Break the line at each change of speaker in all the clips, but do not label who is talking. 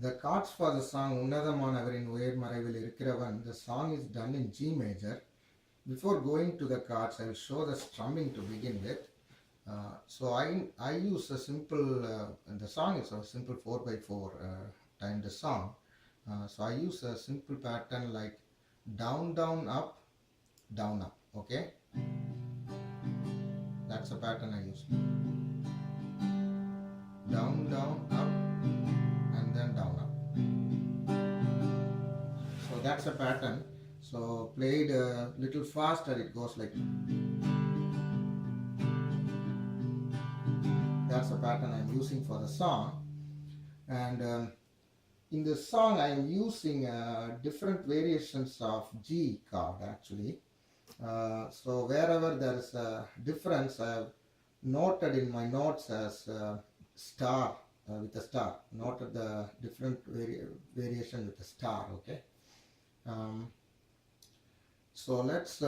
The chords for the song Unnadhamaanavarin Uyarmaraivil Irukiravan, the song is done in G major. Before going to the chords, I will show the strumming to begin with. So I use a simple, the song is a simple 4x4 timed song. So I use a simple pattern like down, down, up, okay? That's the pattern I use. Down, down, up, and then down, up. So that's a pattern. So played a little faster, it goes like. That's the pattern I'm using for the song. And in the song I am using different variations of G chord actually. So wherever there is a difference, I have noted in my notes as star with a star. Noted the different variation with a star. Okay. So let's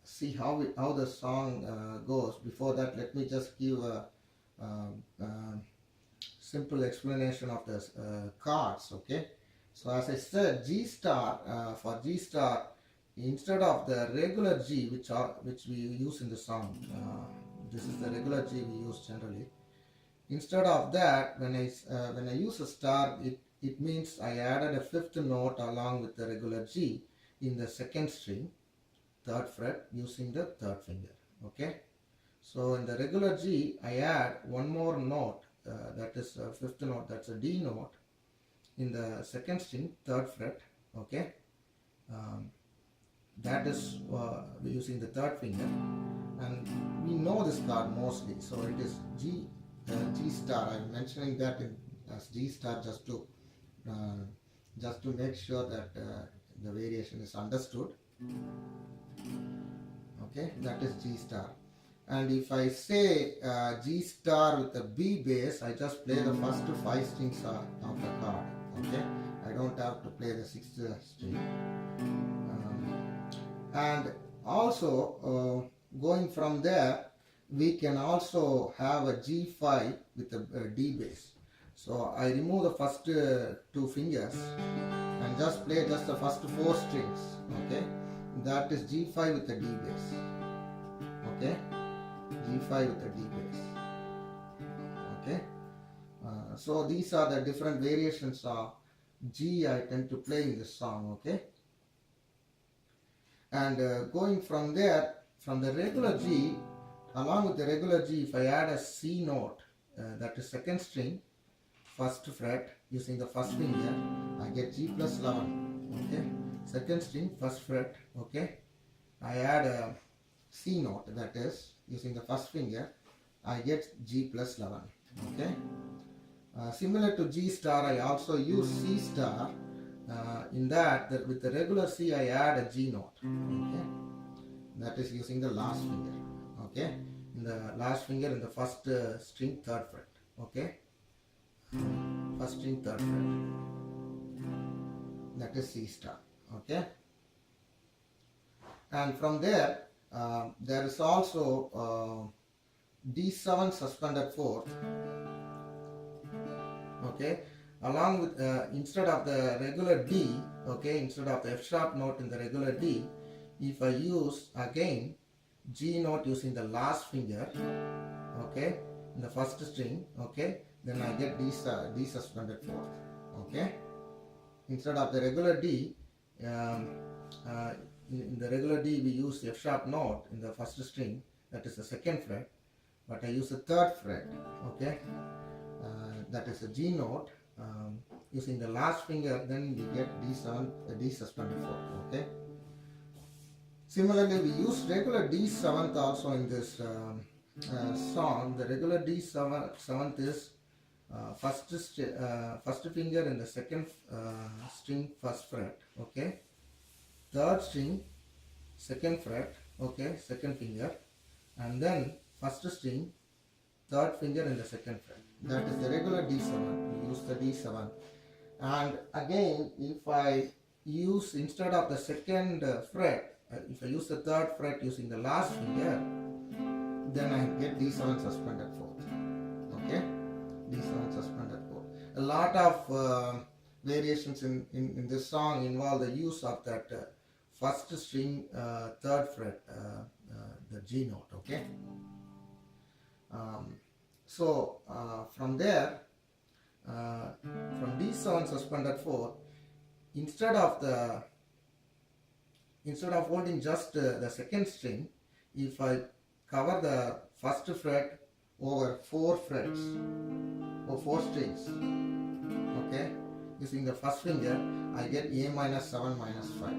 see how the song goes. Before that, let me just give a simple explanation of the chords. Okay. So as I said, G star, for G star, instead of the regular G which we use in the song, this is the regular G we use generally. Instead of that, when I use a star, it means I added a fifth note along with the regular G in the second string, third fret, using the third finger. Okay. So in the regular G, I add one more note, that is a fifth note, that's a D note, in the second string, third fret. Okay. That is using the third finger, and we know this chord mostly, so it is G star. I'm mentioning that as G star just to make sure that the variation is understood. Okay, that is G star. And if I say G star with a B bass, I just play the first 5 strings of the chord. Okay, I don't have to play the 6th string. And also going from there, we can also have a G5 with a D bass. So I remove the first 2 fingers and just play just the first 4 strings. Okay, that is G5 with a D bass. Okay, G5 with a D bass. Okay, so these are the different variations of G I tend to play in this song. Okay. And going from there, from the regular G, along with the regular G, if I add a C note, that is second string, first fret, using the first finger, I get G plus 11. Okay, second string, first fret. Okay, I add a C note, that is using the first finger, I get G plus 11. Okay, similar to G star, I also use C star. In that with the regular C, I add a G note. Okay, that is using the last finger. Okay, in the last finger in the first string, third fret. Okay, first string, third fret. That is C star. Okay, and from there, there is also D7 suspended fourth. Okay. Along with, instead of the regular D, okay, instead of the F sharp note in the regular D, if I use again G note using the last finger, okay, in the first string, okay, then I get D suspended fourth. Okay, instead of the regular D, in the regular D we use F sharp note in the first string, that is the second fret, but I use the third fret. Okay, that is a G note. Using the last finger, then we get D7, D suspended fourth. Okay. Similarly, we use regular D7th also in this song. The regular D7th is first finger in the second string, first fret. Okay. Third string, second fret. Okay, second finger, and then first string, third finger in the second fret. That is the regular D7. We use the D7. And again, if I use, instead of the second fret, if I use the third fret using the last finger, then I get D7 suspended fourth. Okay, D7 suspended fourth. A lot of variations in this song involve the use of that first string, third fret, the G note, okay? From there, from D7 suspended 4, instead of holding just the second string, if I cover the first fret over 4 frets or 4 strings, okay, using the first finger, I get A minus 7 minus 5.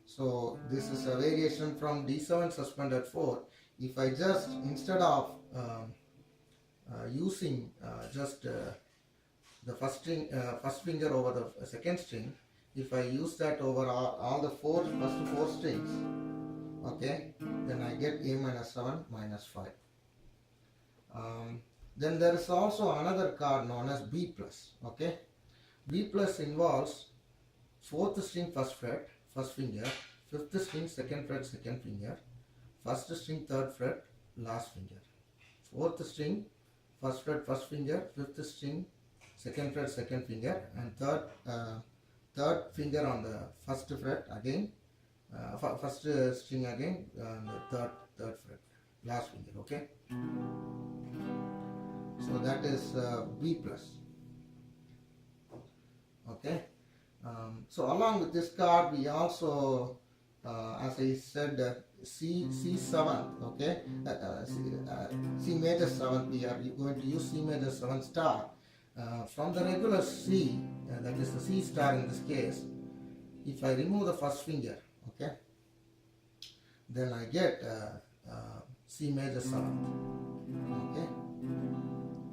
So this is a variation from D7 suspended 4. If I just, instead of using just the first finger over the second string, if I use that over all the first 4 strings, okay, then I get A minus 7 minus 5. Then there is also another chord known as B plus, okay. B plus involves 4th string first fret, first finger, 5th string second fret, second finger, 1st string third fret, last finger, 4th string first fret, first finger, 5th string second fret, second finger, and third finger on the first fret again, first string again, and the third fret, last finger, okay. So that is B plus, okay. So along with this chord, we also, as I said, C7, okay, C major 7, we are going to use C major 7 star. From the regular C, that is the C star in this case, if I remove the first finger, okay, then I get C major 7th, okay.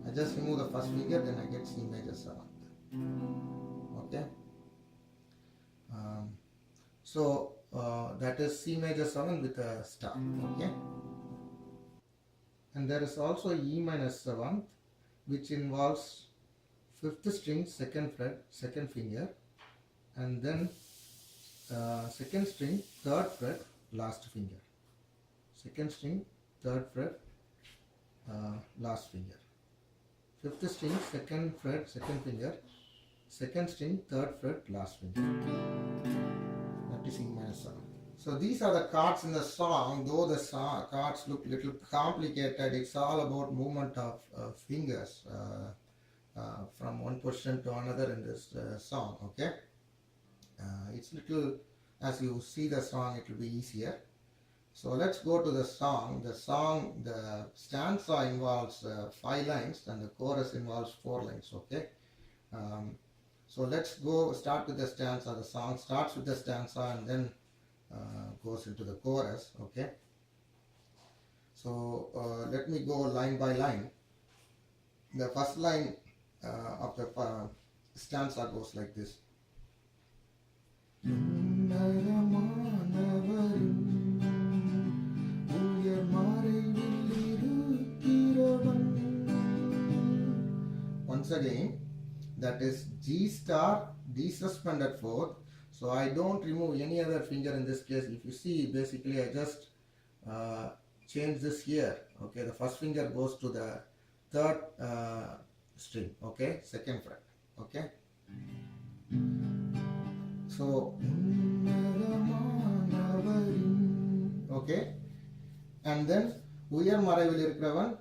I just remove the first finger, then I get C major 7th, okay. That is C major 7 with a star, okay. And there is also E minus 7th, which involves 5th string second fret, second finger, and then second string third fret, last finger, second string third fret, last finger, 5th string second fret, second finger, second string third fret, last finger. That is E minus 7. So these are the chords in the song. Though the chords look a little complicated, it's all about movement of fingers from one position to another in this song, okay. It's little, as you see the song, it will be easier. So let's go to the song. The stanza involves 5 lines and the chorus involves 4 lines, okay. So let's start with the stanza. The song starts with the stanza and then goes into the chorus, okay. So let me go line by line. The first line of the stanza goes like this. Unnadhamaanavarin uyar maraivil irukiravan. Once again, that is G star, D suspended 4th. So I don't remove any other finger in this case. If you see, basically I just change this here, okay. The first finger goes to the third string, okay, second fret, okay. So okay, and then uyar maraivil irukiravan,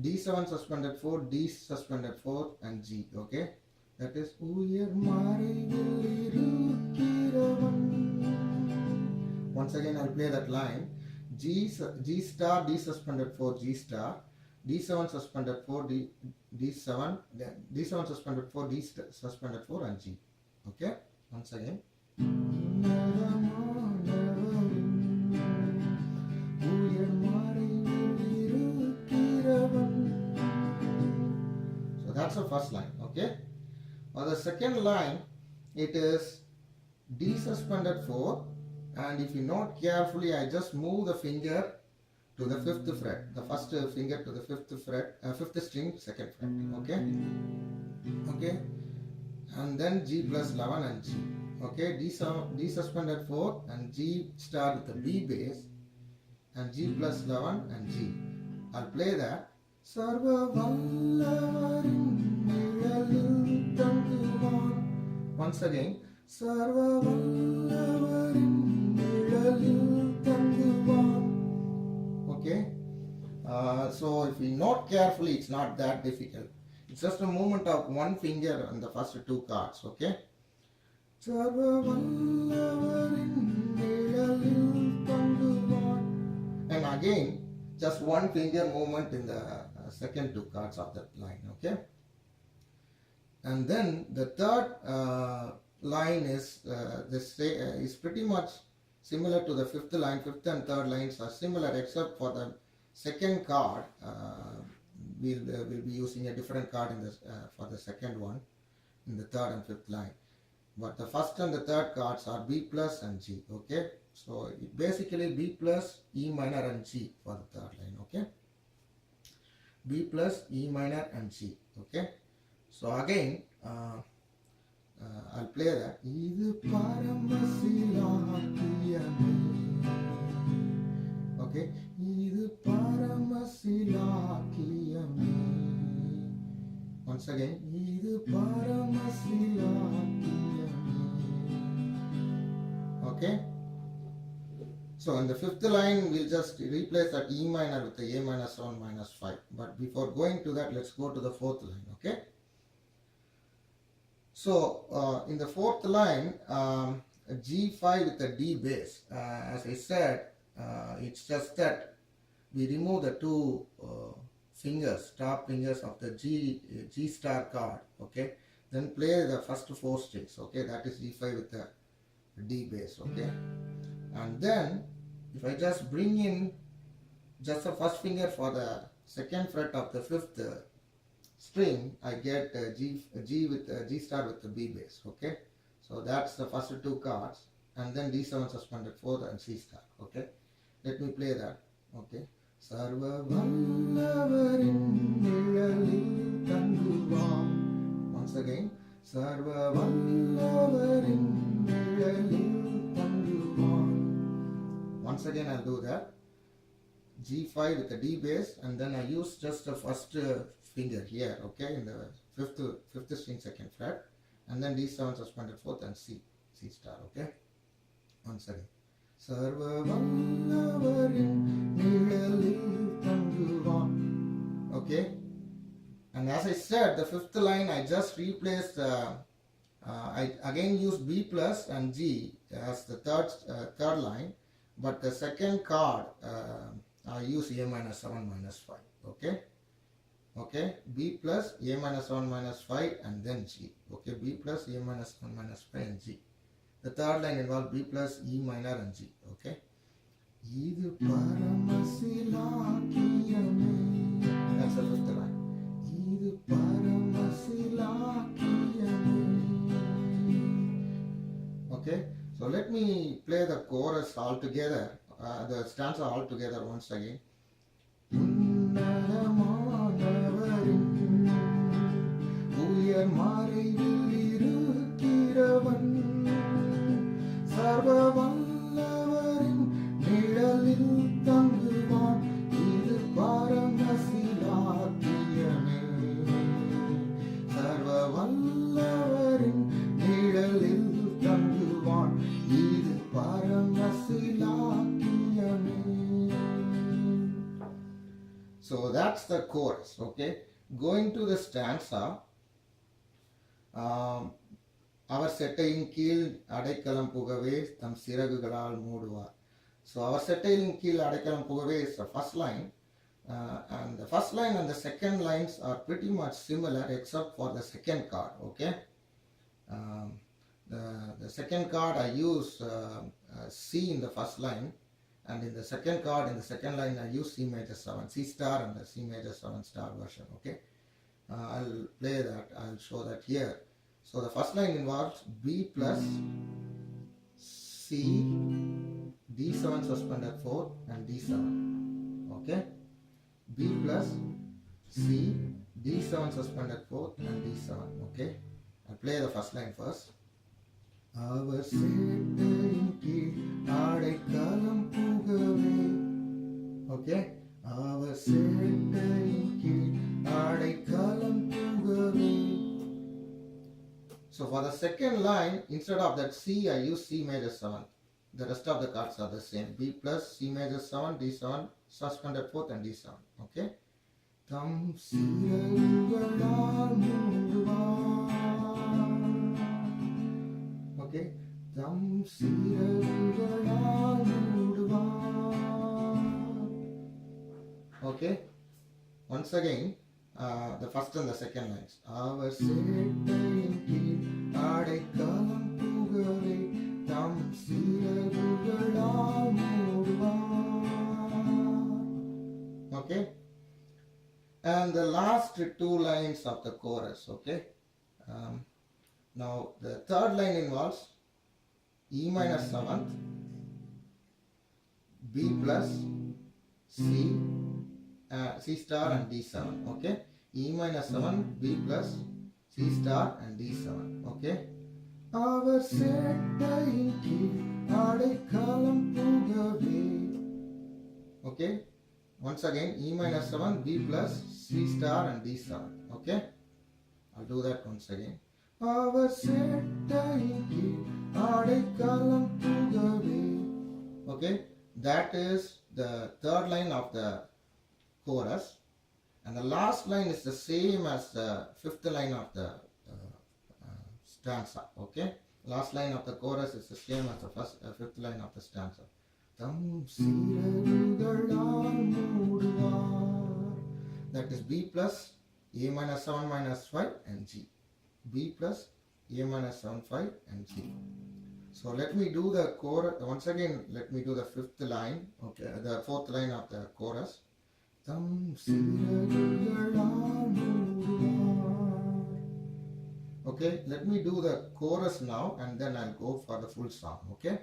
D7 suspended 4, D suspended 4, and G, okay. That is uyar maraivil irukiravan. Once again I'll play that line. G star, D suspended 4, G star, D7 suspended 4, D7, D7 suspended 4, D suspended 4, and G, okay. Once again. So that's the first line, okay. On the second line, it is D suspended 4, and if you note carefully, I just move the finger to the 5th fret, the first finger to the 5th fret, 5th string, second fret, okay, okay, and then G plus 11 and G, okay, D suspended 4 and G star with the B bass, and G plus 11 and G. I'll play that. Sarva Vallavarin Nizhalil Thanguvan once again. Sarva Vallavarin Nilalil Thanguvan. Okay. So if we note carefully, it's not that difficult. It's just a movement of one finger on the first two cards. Okay. Sarva Vallavarin Nilalil Thanguvan. And again, just one finger movement in the second two cards of that line. Okay. And then the third line is is pretty much similar to the fifth line. Fifth and third lines are similar, except for the second card. We'll be using a different card in this for the second one in the third and fifth line. But the first and the third cards are B plus and G. Okay, so basically B plus, E minor and G for the third line. Okay, B plus, E minor and G. Okay, so again I'll play that. Idu Paramasilakiyame. Okay, Idu Paramasilakiyame. Once again, Idu Paramasilakiyame. Okay. So in the fifth line, we'll just replace that E minor with the A minus 1 minus 5. But before going to that, let's go to the fourth line. Okay. So in the fourth line, G5 with the D bass. As I said, it's just that we remove the two fingers, top fingers of the G star card. Okay. Then play the first four strings. Okay. That is G5 with the D bass. Okay. And then if I just bring in just the first finger for the second fret of the fifth string, I get G with G star with the B bass. Okay, so that's the first two cards, and then D7 suspended fourth and C star. Okay, let me play that. Okay, Sarva Vallavarin Nilalil Thanguvan. Once again, Sarva Vallavarin Nilalil Thanguvan. Once again, I'll do that. G5 with the D bass, and then I use just the first finger here, okay, in the fifth string second fret, and then D7 suspended fourth and C star. Okay, once again, Sarva Vallavarin Nilalil Thanguvan. Okay, and as I said, the fifth line I just replaced. I again use B plus and G as the third line, but the second card I use A minus 7 minus 5. Okay. Okay, B plus A minus 1 minus 5 and then G. Okay, B plus A minus 1 minus 5 and G. The third line involves B plus E minor and G. Okay. Idu Paramasilakiyame. That's the fifth line. Idu Paramasilakiyame. Okay, so let me play the chorus all together, the stanza all together once again. Unnadhamaanavarin uyar maraivil irukiravan sarva vallavarin nilalil thanguvan idu paramasilakiyame. Sarva vallavarin nilalil thanguvan idu paramasilakiyame. So that's the chorus. Okay, going to the stanza. அவர் செட்டையின் கீழ் அடைக்கலம் புகவே தம் சிறகுகளால் மூடுவார். So our செட்டையின் கீழ் அடைக்கலம் புகவே is the first line, and the first line and the second lines are pretty much similar except for the second card. Okay, the second card I use C in the first line, and in the second card in the second line I use C major 7, C star and the C major 7 star version. Okay, I'll play that. I'll show that here. So the first line involves B plus C, D7 suspended 4 and D7. Okay, B plus C, D7 suspended 4 and D7. Okay, I'll play the first line first. அவர் சேட்டையின் கீழ் அடைக்கலம் புகவே. Okay, அவர் சேட்டையின் கீழ் அடைக்கலம் புகவே. So for the second line, instead of that C, I use C major 7. The rest of the chords are the same. B plus C major 7, D7, suspended 4th and D7. Okay. Thum siralugalan mooduvan. Okay. Thum siralugalan mooduvan. Okay. Once again, the first and the second lines. Our சேட்டையின் கீழ் அடைக்கலம் புகவே தம் சிறகுகளால் மூடுவார். Okay. And the last two lines of the chorus. Okay. Now the third line involves E minor 7th, B plus C, C star and D7. Okay. E minor 7, B plus C star and D7. Okay. Our சேட்டையின் கீழ் அடைக்கலம் புகவே. Okay. Once again, E minor 7, B plus C star and D7. Okay. I'll do that once again. Our சேட்டையின் கீழ் அடைக்கலம் புகவே. Okay. That is the third line of the chorus. And the last line is the same as the fifth line of the stanza. Okay. Last line of the chorus is the same as the fifth line of the stanza. Thum siralugalan mooduvar. That is B plus A minus 7 minus 5 and G. B plus A minus 7 5 and G. So let me do the chorus once again. Let me do the fifth line. Okay, the fourth line of the chorus. Thum siralugalan mooduvar. Okay, let me do the chorus now and then I'll go for the full song. Okay.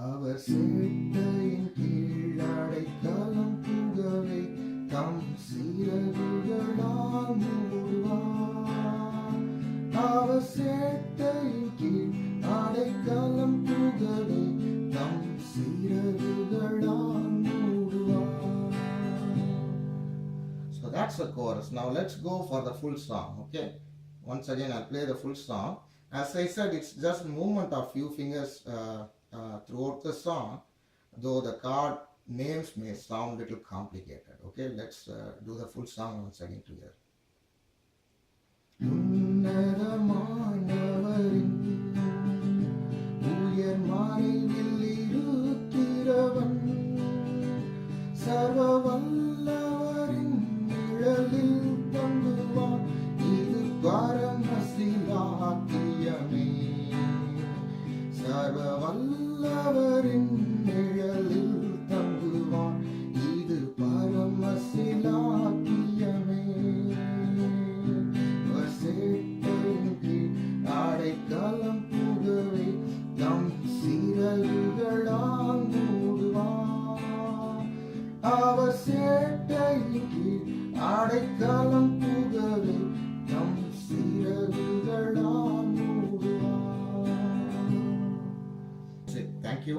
அவர் சேட்டையின் கீழ் அடைக்கலம் புகவே தம் சிறகுகளால் மூடுவார். அவர் சேட்டையின் கீழ் அடைக்கலம் புகவே தம் சிறகுகளால் மூடுவார். So that's the chorus. Now let's go for the full song. Okay. Once again I'll play the full song. As I said, it's just movement of few fingers throughout the song, though the chord names may sound a little complicated. Okay, let's do the full song once again together. Unnadhamaanavarin uyar maraivil irukiravan sarva vallavarin niழலில் தங்குவான் இது பரமசிலாக்கியமே. சர்வ வல்லவரின் நிழலில் தங்குவான் இது பரமசிலாக்கியமே. சேட்டையின் கீழ் அடைக்கலம் புகவே தம் சிறகுகளால் மூடுவான். அவர் சேட்டையின் கீழ் அடைக்கலம் புகவே தம் சிறகுகளால் மூடுவான். Thank you.